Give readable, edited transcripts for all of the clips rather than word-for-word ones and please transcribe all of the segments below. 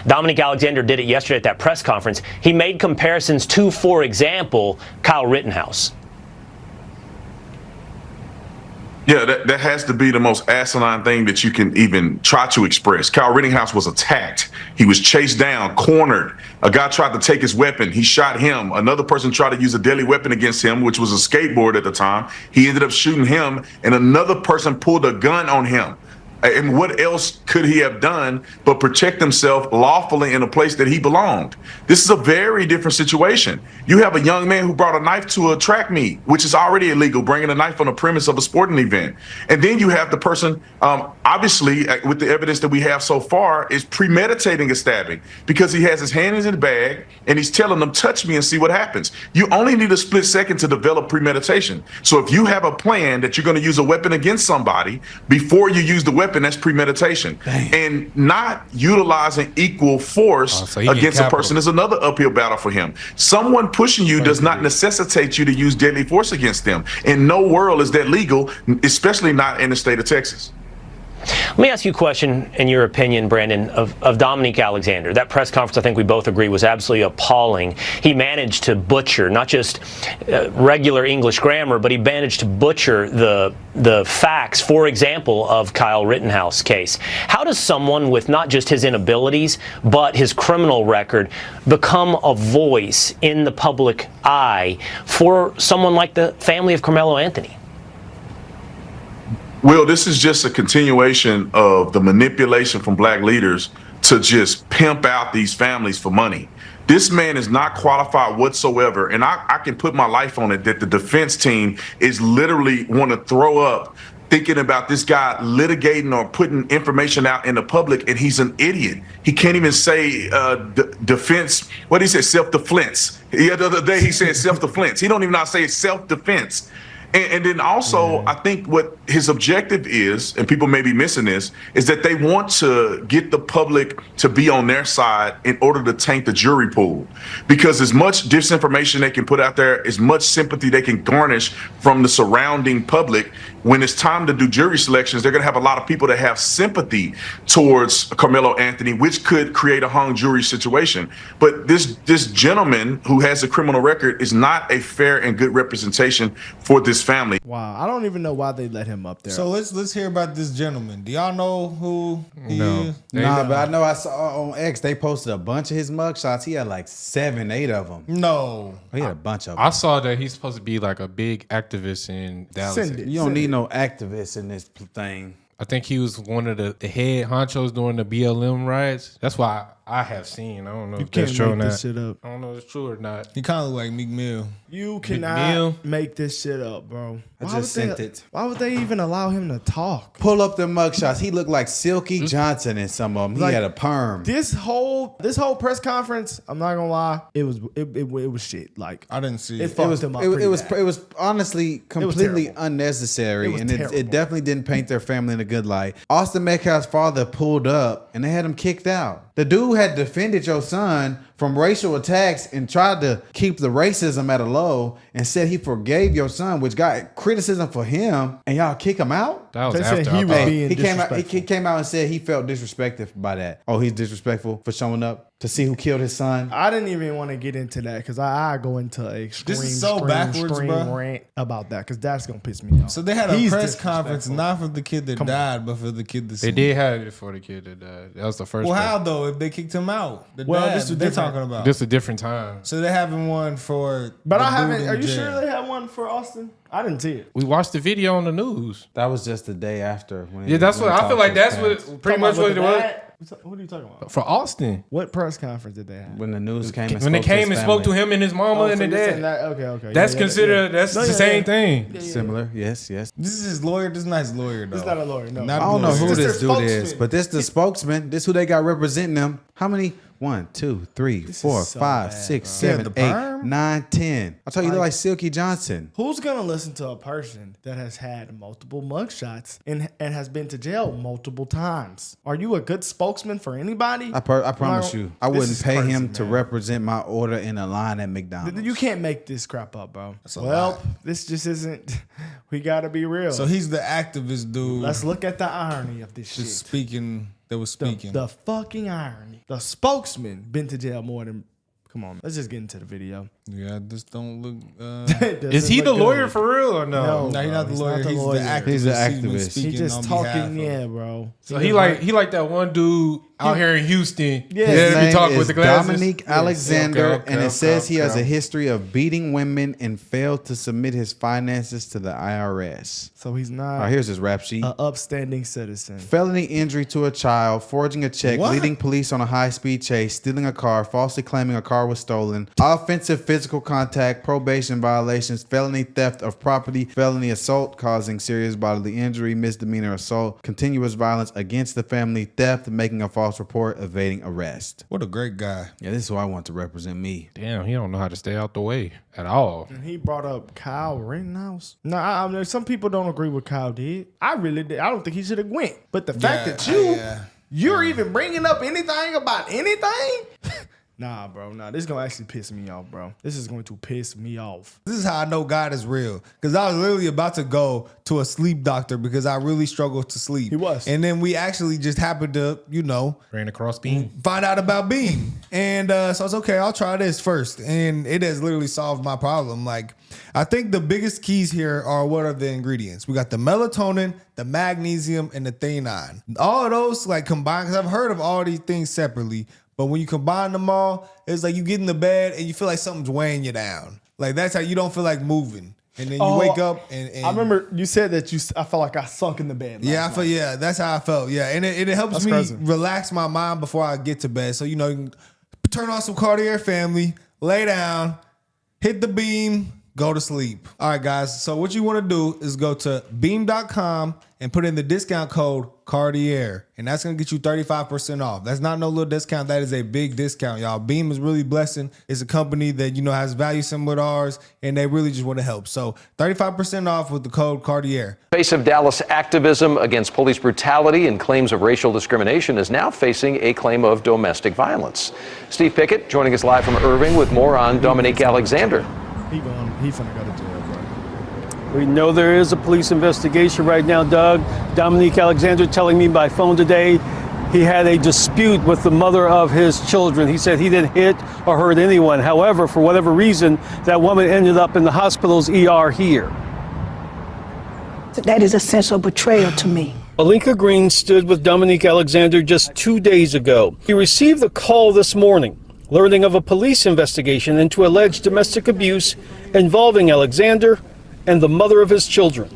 Dominique Alexander did it yesterday at that press conference. He made comparisons to, for example, Kyle Rittenhouse. Yeah, that has to be the most asinine thing that you can even try to express. Kyle Rittenhouse was attacked. He was chased down, cornered. A guy tried to take his weapon. He shot him. Another person tried to use a deadly weapon against him, which was a skateboard at the time. He ended up shooting him, and another person pulled a gun on him. And what else could he have done but protect himself lawfully in a place that he belonged? This is a very different situation. You have a young man who brought a knife to a track meet, which is already illegal, bringing a knife on the premise of a sporting event. And then you have the person, obviously, with the evidence that we have so far, is premeditating a stabbing because he has his hand in his bag and he's telling them, touch me and see what happens. You only need a split second to develop premeditation. So if you have a plan that you're going to use a weapon against somebody before you use the weapon, that's premeditation. Dang. And not utilizing equal force against a person is another uphill battle for him. Someone pushing you does not necessitate you to use deadly force against them. In no world is that legal, especially not in the state of Texas. Let me ask you a question, in your opinion, Brandon, of Dominique Alexander. That press conference, I think we both agree, was absolutely appalling. He managed to butcher not just regular English grammar, but he managed to butcher the facts, for example, of Kyle Rittenhouse case. How does someone with not just his inabilities, but his criminal record become a voice in the public eye for someone like the family of Carmelo Anthony? Will, this is just a continuation of the manipulation from black leaders to just pimp out these families for money. This man is not qualified whatsoever, and I can put my life on it that the defense team is literally want to throw up thinking about this guy litigating or putting information out in the public, and he's an idiot. He can't even say defense. What did he say? Self-defense. The other day he said self-defense. He don't even know how to say self-defense. And then also, I think what his objective is, and people may be missing this, is that they want to get the public to be on their side in order to taint the jury pool. Because as much disinformation they can put out there, as much sympathy they can garnish from the surrounding public, when it's time to do jury selections, they're going to have a lot of people that have sympathy towards Carmelo Anthony, which could create a hung jury situation. But this gentleman who has a criminal record is not a fair and good representation for this family. Wow, I don't even know why they let him up there. So let's hear about this gentleman. Do y'all know who he is? Nah, but I know I saw on X they posted a bunch of his mugshots. He had like 7, 8 of them. No, he had a bunch of them. I saw that he's supposed to be like a big activist in Dallas. You don't need no activists in this thing. I think he was one of the head honchos during the BLM riots. That's why I have seen. I don't know if that's true or not. This shit up. I don't know if it's true or not. He kind of look like Meek Mill. You cannot make this shit up, bro. I just sent it. Why would they even allow him to talk? Pull up the mugshots. He looked like Silky Johnson in some of them. He had a perm. This whole press conference, I'm not gonna lie, it was shit. Like I didn't see it. Fucked him up. It was honestly completely unnecessary, and it definitely didn't paint their family in a good light. Austin Metcalf's father pulled up, and they had him kicked out. The dude had defended your son from racial attacks and tried to keep the racism at a low and said he forgave your son, which got criticism for him, and y'all kick him out? That was they after said he was being disrespectful. He came out and said he felt disrespected by that. Oh, he's disrespectful for showing up to see who killed his son? I didn't even want to get into that because I go into extreme rant about that because that's going to piss me off. So they had a press conference not for the kid that died, but for the kid that They did have it for the kid that died. That was the first Well, how though? If they kicked him out? This is they're talking about. This is a different time. So they're having one for But I haven't. Are you sure they had one for Austin? I didn't see it. We watched the video on the news. That was just the day after. Yeah, that's what I feel like. That's what pretty much what it was. What are you talking about? For Austin. What press conference did they have? When the news came and when they came and spoke to him and his mama and the dad. Okay. That's considered, that's the same thing. Yeah. Similar, yes. This is his lawyer. This is not his lawyer, though. This is not a lawyer, no. I don't know who this dude is, but this the spokesman. This who they got representing them. How many? 1, 2, 3, 4, 5, 6, 7, 8, 9, 10. I told you, they're like Silky Johnson. Who's gonna listen to a person that has had multiple mugshots and has been to jail multiple times? Are you a good spokesman for anybody? I promise you, I wouldn't pay him to represent my order in a line at McDonald's. You can't make this crap up, bro. Well, this just isn't. We gotta be real. So he's the activist dude. Let's look at the irony of this shit. Just speaking that was speaking. The fucking irony. The spokesman been to jail more than. Come on, let's just get into the video. Yeah, this don't look. Is he the lawyer for real or no? No, he's not the lawyer. Not the He's lawyer. the activist. He's the activist. He just on talking, behalf of- bro. So he like that one dude out here in Houston. Yeah. that His be name talking is with the glasses. Dominique Alexander, Okay, and it says he has okay. a history of beating women and failed to submit his finances to the IRS. So he's Oh, not here's his rap sheet. an upstanding citizen. Felony injury to a child, forging a check, What? leading police on a high-speed chase, stealing a car, falsely claiming a car was stolen, offensive physical contact, probation violations, felony theft of property, felony assault causing serious bodily injury, misdemeanor assault, continuous violence against the family, theft, making a false report, evading arrest. What a great guy. Yeah, this is who I want to represent me. Damn, he don't know how to stay out the way at all. And he brought up Kyle Rittenhouse. No, I mean, some people don't agree with Kyle did. I really did. I don't think he should have went. But the fact that you're even bringing up anything about anything. Nah, bro. Nah, this is going to actually piss me off, bro. This is going to piss me off. This is how I know God is real. Because I was literally about to go to a sleep doctor because I really struggled to sleep. He was. And then we actually just happened to, Ran across Beam. find out about Beam. And so I was okay, I'll try this first. And it has literally solved my problem. Like, I think the biggest keys here are what are the ingredients? We got the melatonin, the magnesium, and the theanine. All of those like combined, because I've heard of all these things separately. But when you combine them all, it's like you get in the bed and you feel like something's weighing you down. Like that's how you don't feel like moving. And then you wake up and I remember you said that I felt like I sunk in the bed. that's how I felt. Yeah, and it helps That's me crazy. relax my mind before I get to bed. So you can turn on some Cartier Family, lay down, hit the Beam, go to sleep. All right, guys. So what you want to do is go to beam.com and put in the discount code Cartier, and that's gonna get you 35% off. That's not no little discount. That is a big discount, y'all. Beam is really blessing. It's a company that has value similar to ours, and they really just want to help. So 35% off with the code Cartier. Face of Dallas activism against police brutality and claims of racial discrimination is now facing a claim of domestic violence. Steve Pickett joining us live from Irving with more on Dominique Alexander. He finna go to jail, bro. We know there is a police investigation right now, Doug. Dominique Alexander telling me by phone today he had a dispute with the mother of his children. He said he didn't hit or hurt anyone. However, for whatever reason, that woman ended up in the hospital's ER here. That is a sense of betrayal to me. Alinka Green stood with Dominique Alexander just 2 days ago. He received a call this morning, learning of a police investigation into alleged domestic abuse involving Alexander and the mother of his children.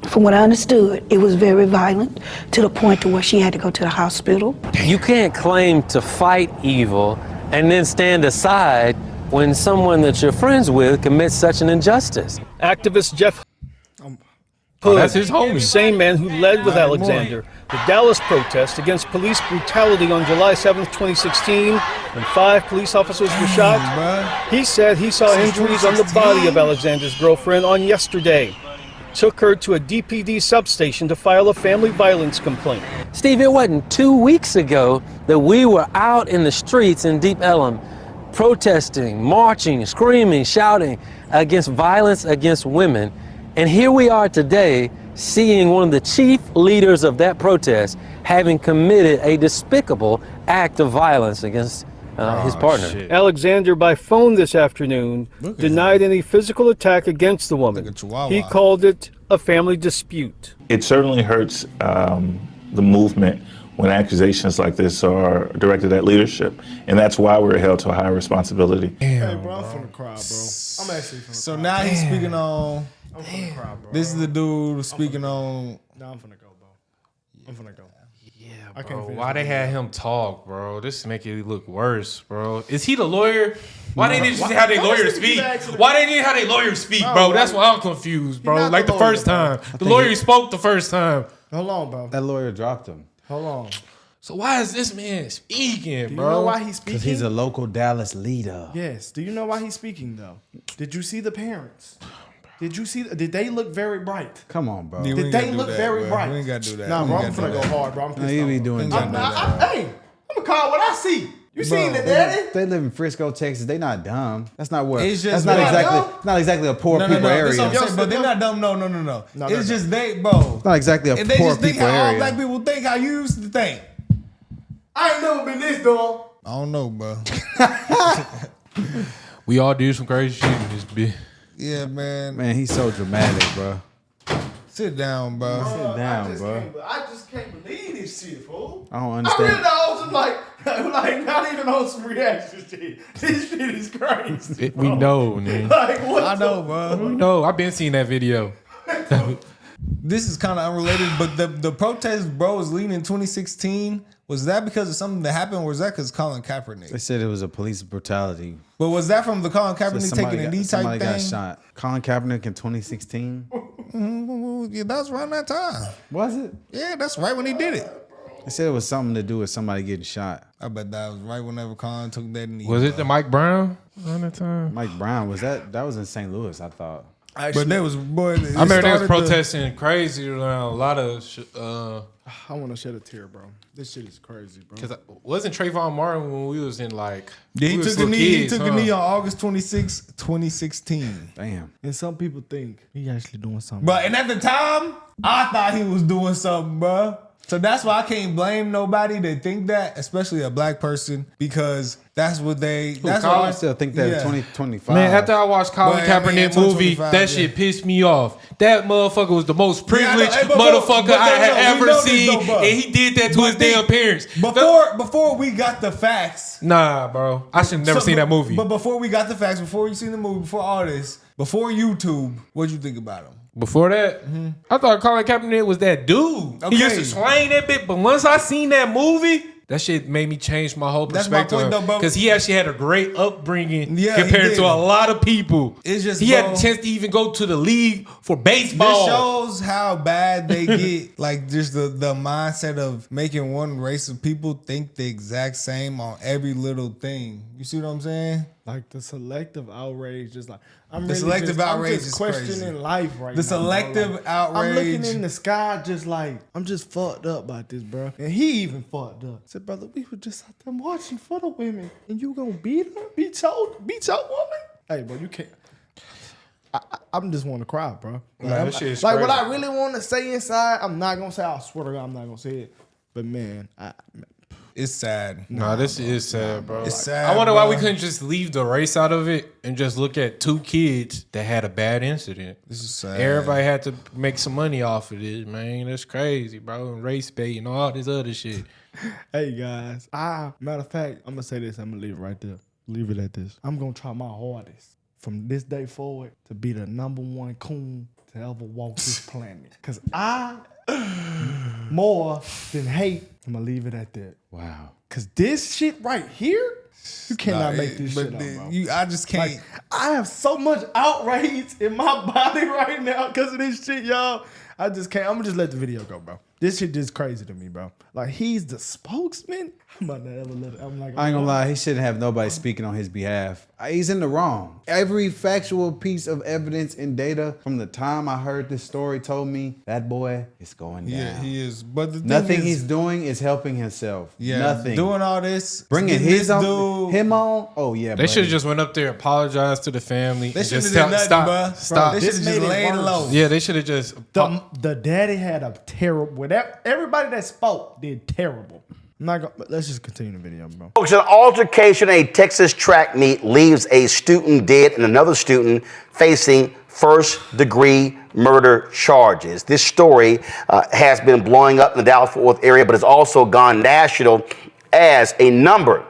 From what I understood, it was very violent to the point to where she had to go to the hospital. You can't claim to fight evil and then stand aside when someone that you're friends with commits such an injustice. Activist Jeff Hood, that's his homie. same man who led with Alexander the Dallas protest against police brutality on July 7th, 2016, when 5 police officers were shot. He said he saw injuries on the body of Alexander's girlfriend on yesterday. Took her to a DPD substation to file a family violence complaint. Steve, it wasn't 2 weeks ago that we were out in the streets in Deep Ellum protesting, marching, screaming, shouting against violence against women. And here we are today seeing one of the chief leaders of that protest having committed a despicable act of violence against his partner. Shit. Alexander, by phone this afternoon, denied any physical attack against the woman. He called it a family dispute. It certainly hurts the movement when accusations like this are directed at leadership, and that's why we're held to a high responsibility. Hey, bro, I'm finna cry, bro. I'm actually finna cry. So now he's speaking on. I'm finna cry, bro. This is the dude speaking on. Nah, I'm finna go, bro. I'm finna go. Yeah, bro. Why they had him talk, bro? This make it look worse, bro. Is he the lawyer? Why they didn't just have their lawyer speak? Why they didn't have their lawyer speak, bro? That's why I'm confused, bro. Like the first time. The lawyer spoke the first time. Hold on, bro. That lawyer dropped him. Hold on. So why is this man speaking, Do you bro? know why he's speaking? Because he's a local Dallas leader. Yes. Do you know why he's speaking, though? Did you see the parents? Did they look very bright? Come on, bro. Yeah, Did they look very bright? We ain't gotta do that. Nah, We bro, ain't I'm gotta finna do go that. hard, bro. I'm pissed No, you be off. doing Hey, I'm gonna call what I see. You seen it, daddy? They live in Frisco, Texas. They not dumb. That's not what. It's just that's not not exactly. dumb? It's not exactly a poor No, people That's area. what I'm saying, but they're not dumb. No. No, It's no. just they, bro. It's not exactly a And they poor just think people how all area. black people think how you used to think. I ain't never been this dumb. I don't know, bro. We all do some crazy shit in this bitch. Yeah, man. Man, he's so dramatic, bro. Sit down, bro. Sit down, bro. I just can't believe this shit, fool. I don't I understand. really was just like not even on some reaction shit. This shit is crazy. We know, man. Like, what I know, bro. We know. I've been seeing that video. This is kind of unrelated, but the protest, bro, was leading in 2016. Was that because of something that happened, or was that because Colin Kaepernick? They said it was a police brutality. But was that from the Colin Kaepernick So taking a knee type somebody thing? got shot. Colin Kaepernick in 2016. Yeah, that's around that time. Was it? Yeah, that's right when he did it. They said it was something to do with somebody getting shot. I bet that was right whenever Colin took that knee. Was it the Mike Brown around that time? Mike Brown, that was in St. Louis, I thought. Actually, but there was boy. I remember they was protesting crazy around a lot of. I want to shed a tear, bro. This shit is crazy, bro. Because wasn't Trayvon Martin when we was in like? Yeah, he we was took a knee. kids, He took a knee on August 26, 2016. Damn. And some people think he actually doing something. But and at the time, I thought he was doing something, bro. So that's why I can't blame nobody that think that, especially a black person, because that's what they. That's what I still think that 2025. Man, after I watched Colin Kaepernick movie, that shit pissed me off. That motherfucker was the most privileged motherfucker I had ever seen, and he did that to his damn parents. Before we got the facts. Nah, bro. I should have never seen that movie. But before we got the facts, before you seen the movie, before all this, before YouTube, what'd you think about him? Before that, I thought Colin Kaepernick was that dude. Okay. He used to slang that bit, but once I seen that movie, that shit made me change my whole That's my perspective. point, though, bro. Because he actually had a great upbringing Yeah, compared he to did. a lot of people. It's just, he bro, had the chance to even go to the league for baseball. This shows how bad they get, like just the mindset of making one race of people think the exact same on every little thing. You see what I'm saying? Like the selective outrage, just like The selective outrage is questioning crazy. life right now. The selective bro. Like, outrage. I'm looking in the sky, just like I'm just fucked up about this, bro. And he even fucked up. I said, brother, we were just out there marching for the women, and you gonna beat her, beat your woman? Hey, bro, you can't. I'm just want to cry, bro. Man, that shit is like crazy. what I really want to say inside, I'm not gonna say. I swear to God, I'm not gonna say it. But man, it's sad. Nah, this is sad, bro. It's sad. I wonder why bro. we couldn't just leave the race out of it and just look at two kids that had a bad incident. This is sad. Everybody had to make some money off of this, man. That's crazy, bro. And race bait and all this other shit. Hey guys, matter of fact, I'm gonna say this. I'm gonna leave it right there. Leave it at this. I'm gonna try my hardest from this day forward to be the #1 coon to ever walk this planet. Cause more than hate, I'm gonna leave it at that. Wow. Cause this shit right here, you cannot make this shit up, bro. I just can't. Like, I have so much outrage in my body right now because of this shit, y'all. I just can't. I'm gonna just let the video go, bro. This shit just crazy to me, bro. Like, he's the spokesman. I'm about to ever let it. I'm like, I ain't gonna lie, he shouldn't have nobody speaking on his behalf. He's in the wrong. Every factual piece of evidence and data from the time I heard this story told me that boy is going down. Yeah, he is. But the thing Nothing is, he's doing is helping himself. yeah, Nothing. doing all this, Bringing getting his this own, dude. him on. Oh yeah, They should have just went up there, apologized to the family, They and should have just did nothing, stop. bro. Stop. They should have just laid low. Yeah, they should have just. The daddy had a terrible. Everybody that spoke did terrible. I'm not gonna. Let's just continue the video, bro. Folks, an altercation at a Texas track meet leaves a student dead and another student facing first-degree murder charges. This story has been blowing up in the Dallas-Fort Worth area, but has also gone national as a number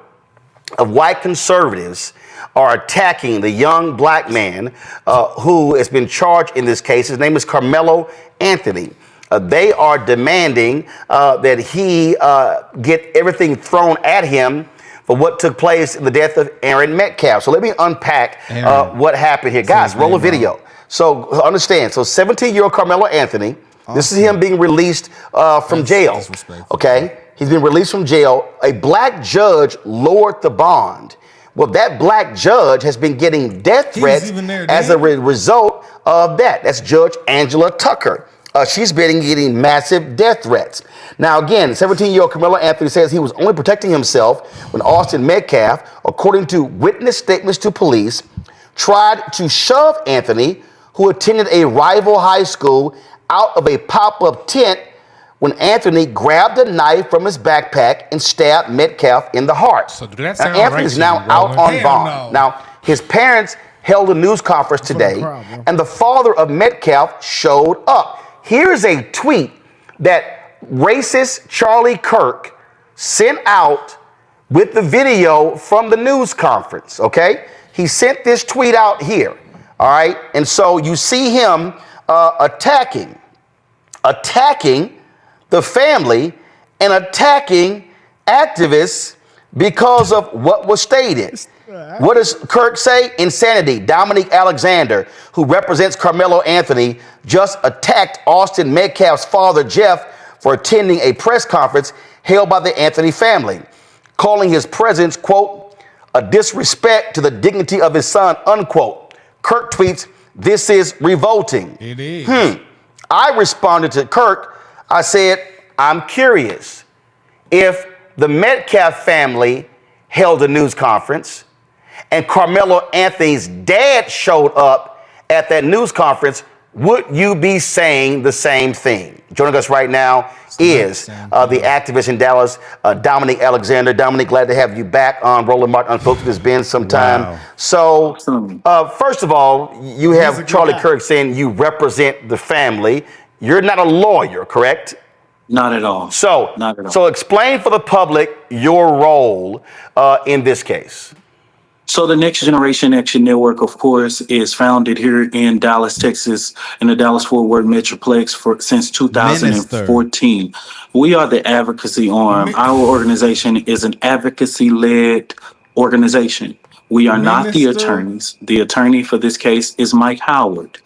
of white conservatives are attacking the young black man who has been charged in this case. His name is Carmelo Anthony. They are demanding that he get everything thrown at him for what took place in the death of Aaron Metcalf. So let me unpack what happened here. Guys, roll a video. So understand, so 17-year-old Carmelo Anthony, this is him being released from jail. Okay? He's been released from jail. A black judge lowered the bond. Well, that black judge has been getting death threats as a result of that. That's Judge Angela Tucker. She's been getting massive death threats. Now, again, 17-year-old Carmelo Anthony says he was only protecting himself when Austin Metcalf, according to witness statements to police, tried to shove Anthony, who attended a rival high school, out of a pop-up tent when Anthony grabbed a knife from his backpack and stabbed Metcalf in the heart. So do that Now, sound Anthony right is to now you, out Roland? on Hell bond. no. Now, his parents held a news conference today, and the father of Metcalf showed up. Here's a tweet that racist Charlie Kirk sent out with the video from the news conference, okay? He sent this tweet out here, all right? And so you see him attacking the family and attacking activists because of what was stated. What does Kirk say? Insanity. Dominique Alexander, who represents Carmelo Anthony, just attacked Austin Metcalf's father, Jeff, for attending a press conference held by the Anthony family, calling his presence, quote, a disrespect to the dignity of his son, unquote. Kirk tweets, this is revolting. It is. I responded to Kirk. I said, I'm curious if the Metcalf family held a news conference and Carmelo Anthony's dad showed up at that news conference, would you be saying the same thing? Joining us right now is the activist in Dallas, Dominique Alexander. Dominique, glad to have you back on Roland Martin Unfiltered. It's been some time. Wow. So, first of all, you have Charlie Kirk saying you represent the family. You're not a lawyer, correct? Not at all. So, Not at all. so explain for the public your role in this case. So the Next Generation Action Network, of course, is founded here in Dallas, Texas, in the Dallas-Fort Worth Metroplex since 2014. We are the advocacy arm. Our organization is an advocacy-led organization. We are not the attorneys. The attorney for this case is Mike Howard.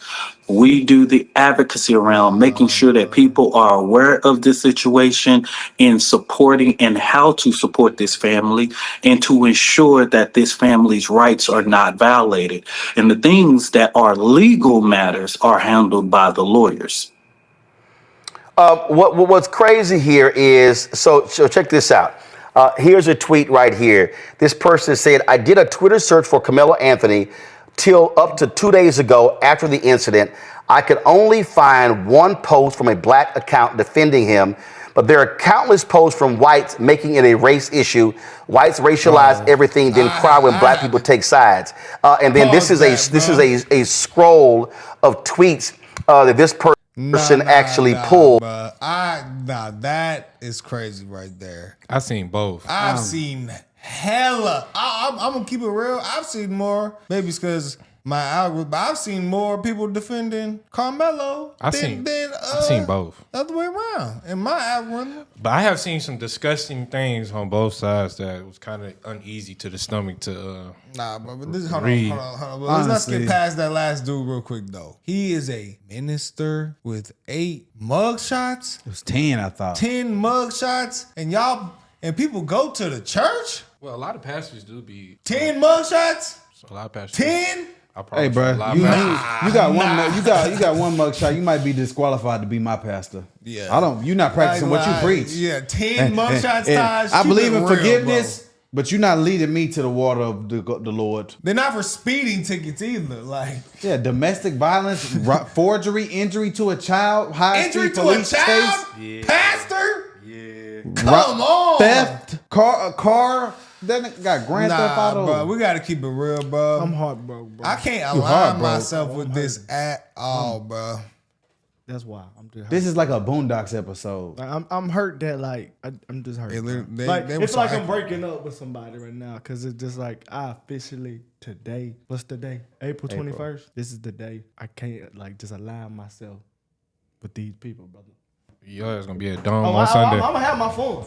We do the advocacy around making sure that people are aware of this situation and supporting and how to support this family and to ensure that this family's rights are not violated. And the things that are legal matters are handled by the lawyers. What's crazy here is, so check this out. Here's a tweet right here. This person said, I did a Twitter search for Carmelo Anthony till up to 2 days ago after the incident. I could only find one post from a black account defending him, but there are countless posts from whites making it a race issue. Whites racialize everything, then cry when black people take sides. And then this is a scroll of tweets that this person actually pulled. That is crazy right there. I've seen both. I've seen hella. I'm gonna keep it real. I've seen more. Maybe it's because my algorithm, but I've seen more people defending Carmelo I've seen both. The other way around in my algorithm. But I have seen some disgusting things on both sides that was kind of uneasy to the stomach to but this hold read. on. Let's not skip past that last dude real quick though. He is a minister with 8 mugshots. It was 10, I thought. 10 mugshots, and people go to the church. Well, a lot of pastors do be 10 mugshots. A lot of pastors. 10. Hey, bro, you got one mugshot. You might be disqualified to be my pastor. Yeah, you're not practicing what you preach. Yeah, 10 mugshots. I believe in forgiveness, but you're not leading me to the water of the Lord. They're not for speeding tickets either. Domestic violence, forgery, injury to a child, injury to a child, pastor. Yeah, come on, theft, car. That got grand theft auto. Bro, we got to keep it real, bro. I'm heartbroken, bro. I can't align myself with this at all, bro. That's why I'm just hurt. This is like a Boondocks episode. I'm hurt that I'm just hurt. It's like I'm breaking up with somebody right now because it's just like I officially today. What's the day? April 21st. This is the day I can't just align myself with these people, brother. Yo, it's gonna be a dome on Sunday. I'm gonna have my phone.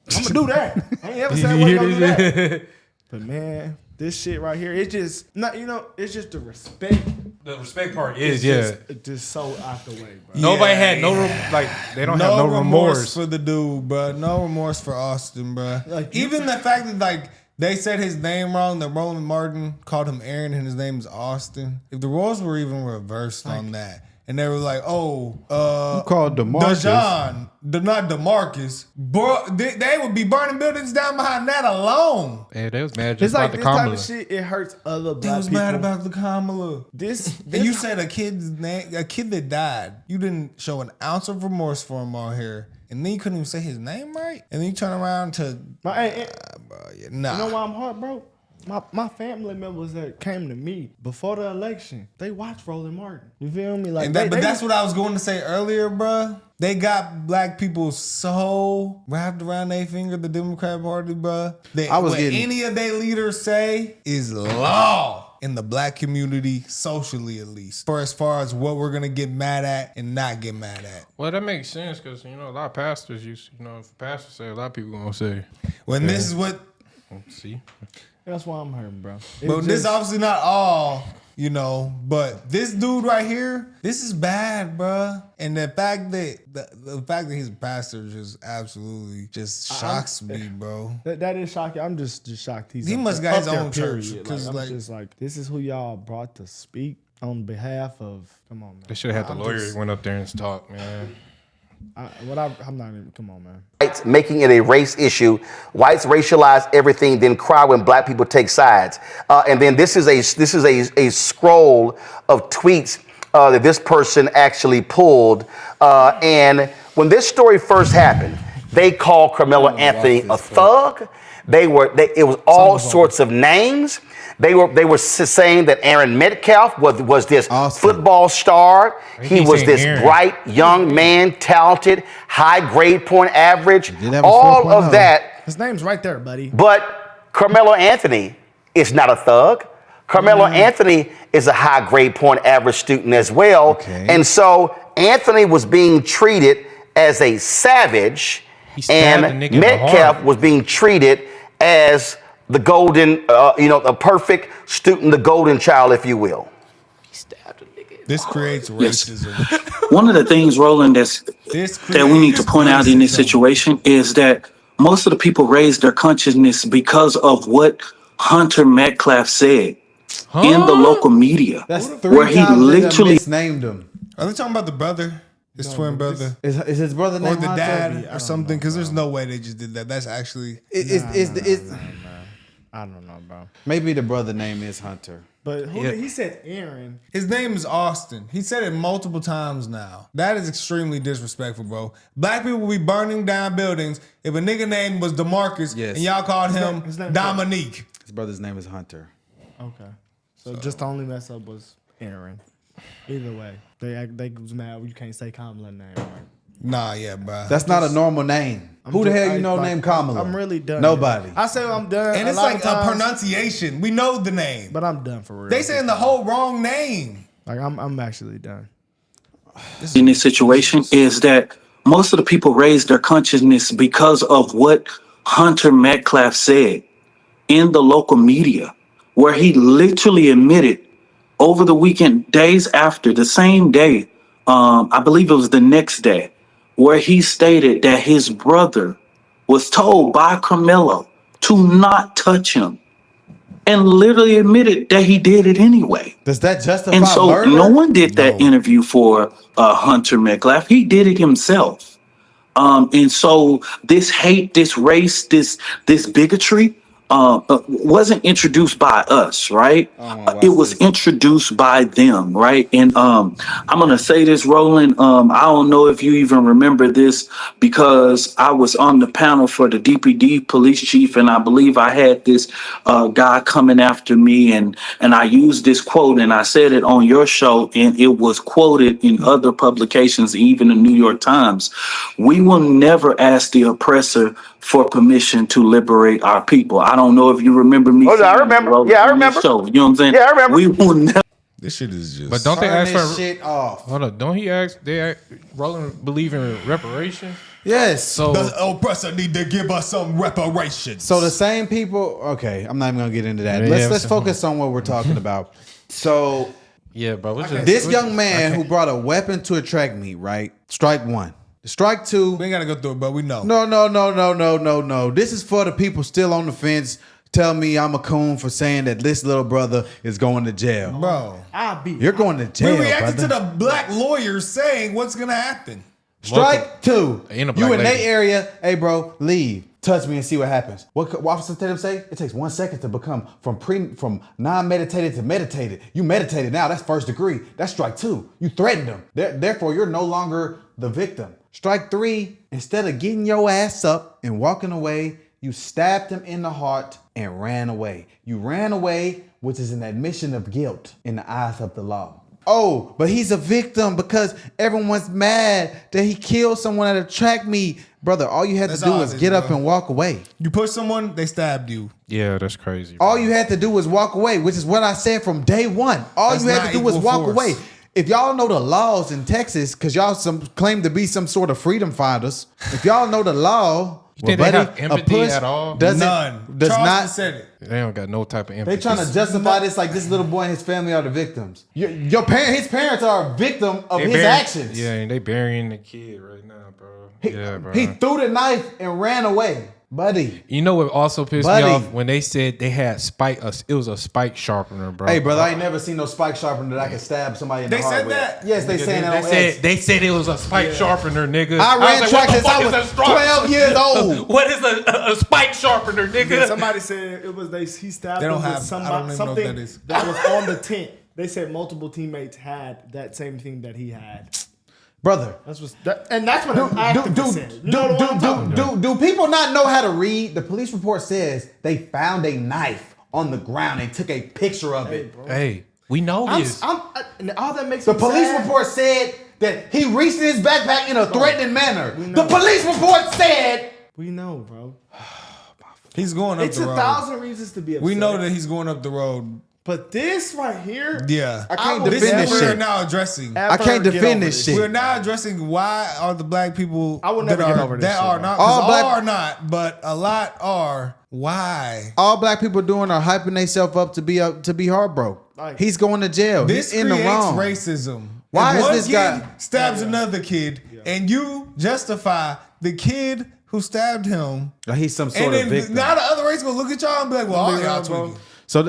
I'm gonna do that. I ain't ever said I wasn't gonna do that. But man, this shit right here, it's just not. It's just the respect. The respect part is it's just so out the way, bro. Nobody had they don't have no remorse for the dude, bro. No remorse for Austin, bro. Even the fact that they said his name wrong, that Roland Martin called him Aaron and his name is Austin. If the roles were even reversed on that. And they were like, you called DeMarcus. Dejan, not DeMarcus. Bro, they would be burning buildings down behind that alone. Yeah, they was mad just about the Karmelo. Type of shit, it hurts other black people. They was mad about the Karmelo. And you said a kid's name, a kid that died. You didn't show an ounce of remorse for him on here. and then you couldn't even say his name right, and then you turn around to, Bro, you know why I'm heartbroken? My family members that came to me before the election, they watched Roland Martin. You feel me? Like, but that's what I was going to say earlier, bruh. They got black people so wrapped around their finger, the Democrat Party, bruh. Any of their leaders say is law in the black community, socially at least, for as far as what we're gonna get mad at and not get mad at. Well, that makes sense because a lot of pastors if a pastor say, a lot of people gonna say. When this is what. See. That's why I'm hurting, bro. But this obviously not all, but this dude right here, this is bad, bruh. And the fact that the fact that he's a pastor just absolutely just shocks me, bro. That is shocking. I'm just shocked. He must got his own church. Because I'm just like, this is who y'all brought to speak on behalf of. Come on, man. They should have had the lawyer went up there and talk, man. I'm not even. Come on, man. Whites making it a race issue. Whites racialize everything, then cry when black people take sides. And then this is a scroll of tweets that this person actually pulled. And when this story first happened, they called Carmelo Anthony a thug. It was all sorts of names. They were saying that Aaron Metcalf was this football star. He was this bright young man, talented, high grade point average, all of that. His name's right there, buddy. But Carmelo Anthony is not a thug. Carmelo Anthony is a high grade point average student as well. Okay. And so Anthony was being treated as a savage, and Metcalf was being treated as the golden, a perfect student, the golden child, if you will. This creates racism. One of the things, Roland, that we need to point out in this situation is that most of the people raised their consciousness because of what Hunter Metcalf said in the local media. That's where he literally misnamed him. Are they talking about the brother? His twin brother? Is his brother named or the Hunter? Dad or something? Because there's no way they just did that. That's actually... I don't know, bro. Maybe the brother name is Hunter. But he said Aaron. His name is Austin. He said it multiple times now. That is extremely disrespectful, bro. Black people will be burning down buildings if a nigga name was DeMarcus and y'all called him Dominique. His brother's name is Hunter. Okay. So just the only mess up was Aaron. Either way, they was mad. You can't say Karmelo name, right? Nah, yeah, bro. That's not a normal name. Who the hell you know named Karmelo? I'm really done. Nobody. I say I'm done. And it's like a pronunciation. We know the name. But I'm done for real. They saying the whole wrong name. Like I'm actually done. In this situation is that most of the people raised their consciousness because of what Hunter Metcalf said in the local media, where he literally admitted over the weekend, days after, the same day, I believe it was the next day, where he stated that his brother was told by Karmelo to not touch him, and literally admitted that he did it anyway. Does that justify And so murder? no one did that interview for Hunter Metcalf. He did it himself. And so this hate, this race, this bigotry wasn't introduced by us, right? It was introduced by them, right? And I'm gonna say this, Roland. I don't know if you even remember this, because I was on the panel for the DPD police chief, and I believe I had this guy coming after me, and I used this quote, and I said it on your show, and it was quoted in other publications, even the New York Times. We will never ask the oppressor for permission to liberate our people. I don't know if you remember me. Oh, I remember. Yeah, I remember. Show. You know what I'm saying? Yeah, I remember. We will never. This shit is just. But don't they ask for shit off? Hold on, don't he ask? Roland believe in reparation? Yes. So the oppressor need to give us some reparations. So the same people. Okay, I'm not even gonna get into that. Let's focus on what we're talking about. So yeah, bro. This young man who brought a weapon to a track meet, right? Strike one. Strike two. We ain't gotta go through it, but we know. No. This is for the people still on the fence. Tell me I'm a coon for saying that this little brother is going to jail. Bro, you're going to jail. We reacted brother. to the black lawyers saying what's gonna happen. Strike two. Ain't a black you in lady. their area. Hey, bro, leave. Touch me and see what happens. What Officer Tatum say? It takes 1 second to become from non-meditated to meditated. You meditated now. That's first degree. That's strike two. You threatened them. Therefore, you're no longer the victim. Strike 3, instead of getting your ass up and walking away, you stabbed him in the heart and ran away. You ran away, which is an admission of guilt in the eyes of the law. Oh, but he's a victim because everyone's mad that he killed someone at a track meet. Brother, all you had to do was get up and walk away. You push someone, they stabbed you. Yeah, that's crazy. Bro. All you had to do was walk away, which is what I said from day one. All you had to do was walk away. If y'all know the laws in Texas, because y'all claim to be some sort of freedom fighters, if y'all know the law, you think they have empathy at all? None. Does Charles not said it. They don't got no type of empathy. They trying to justify this like this little boy and his family are the victims. His parents are a victim of his actions. Yeah, and they burying the kid right now, bro. Bro. He threw the knife and ran away. Buddy. You know what also pissed me off? When they said they had it was a spike sharpener, bro. Hey, brother, I ain't never seen no spike sharpener that I can stab somebody in the heart with. They said that? Yes, they saying that on X. They said it was a spike sharpener, nigga. I ran track since I was 12 years old. What is a spike sharpener, nigga? Yeah, somebody said it was he stabbed him with something that was on the tent. They said multiple teammates had that same thing that he had. Brother, that's what an activist said. Do people not know how to read? The police report says they found a knife on the ground and took a picture of it. Hey, we know this. All that makes the police report said that he reached in his backpack in a threatening manner. The police report said. We know, bro. He's going up the road. It's 1,000 reasons to be upset. We know that he's going up the road. But this right here, I can't defend this shit. We're now addressing. I can't defend this shit. We're now addressing why are the black people I will never get over this that shit, are not. All are not, but a lot are. Why? All black people doing are hyping themselves up to be heartbroken. He's going to jail. This He's in the wrong. Racism. Why is this guy stabs another kid, and you justify the kid who stabbed him? Like he's some sort of victim. Now the other race will look at y'all and be like, "Well, all y'all tweaking." So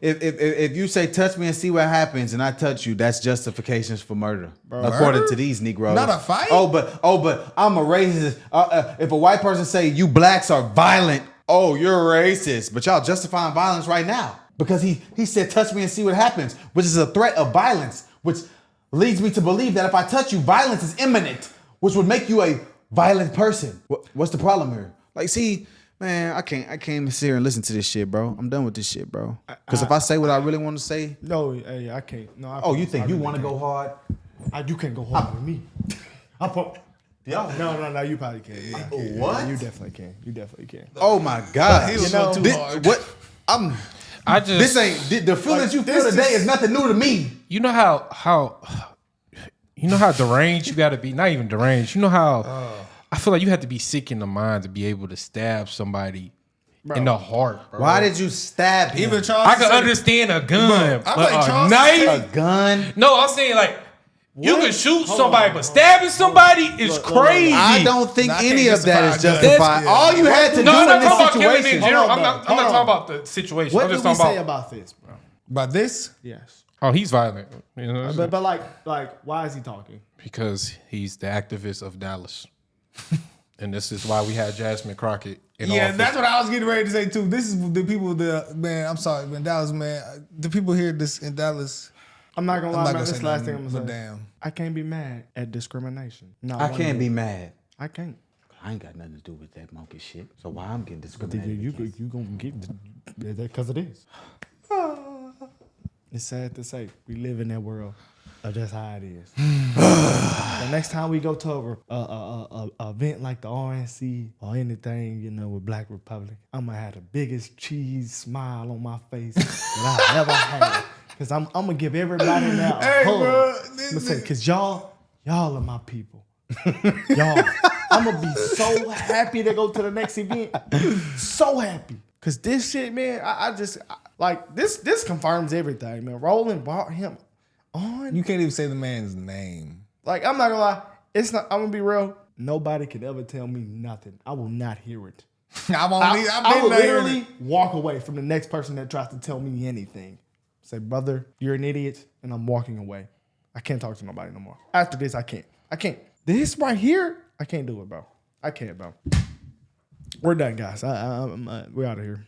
if you say touch me and see what happens, and I touch you, that's justifications for murder, according to these Negroes. Not a fight. Oh, but I'm a racist. If a white person say you blacks are violent, oh, you're a racist. But y'all justifying violence right now because he said touch me and see what happens, which is a threat of violence, which leads me to believe that if I touch you, violence is imminent, which would make you a violent person. What's the problem here? Like, see. Man, I can't even sit here and listen to this shit, bro. I'm done with this shit, bro. Because if I say what I really want to say, I can't. No. You think you want to go hard? You can't go hard with me. No, you probably can. Yeah. What? You definitely can. You definitely can. Oh my God! He was going too hard. What? This ain't the feelings you feel today is nothing new to me. You know how deranged you got to be. Not even deranged. You know how. I feel like you have to be sick in the mind to be able to stab somebody in the heart. Bro. Why did you stab him? Even Charles, I can understand a gun, but a knife, a gun. No, I'm saying like you can shoot somebody, but stabbing somebody is crazy. I don't think any of that is justified. All you had to do in this situation. I'm not talking about the situation. What I'm just did we talking say about this, bro? About this? Yes. Oh, he's violent. You know, but like, why is he talking? Because he's the activist of Dallas. And this is why we had Jasmine Crockett in office. office. That's what I was getting ready to say too. This is the people man, I'm sorry, man, Dallas, man. The people here in Dallas. I'm not gonna lie, man. This last thing I'm gonna say. Damn. I can't be mad at discrimination. I can't be mad. I can't. I ain't got nothing to do with that monkey shit. So why I'm getting discriminated? You gonna get that because it is. It's sad to say we live in that world. That's how it is. The next time we go to a event like the RNC or anything, with Black Republic, I'm gonna have the biggest cheese smile on my face that I've ever had. Cause I'm gonna give everybody now a hug. Bro, I'm gonna say, cause y'all are my people. Y'all, I'm gonna be so happy to go to the next event. So happy. Cause this shit, man, I just this confirms everything, man. Roland brought him on. You can't even say the man's name. Like, I'm not gonna lie. I'm gonna be real. Nobody can ever tell me nothing. I will not hear it. I will literally walk away from the next person that tries to tell me anything. Say, brother, you're an idiot, and I'm walking away. I can't talk to nobody no more. After this, I can't. This right here, I can't do it, bro. I can't, bro. We're done, guys. We're out of here.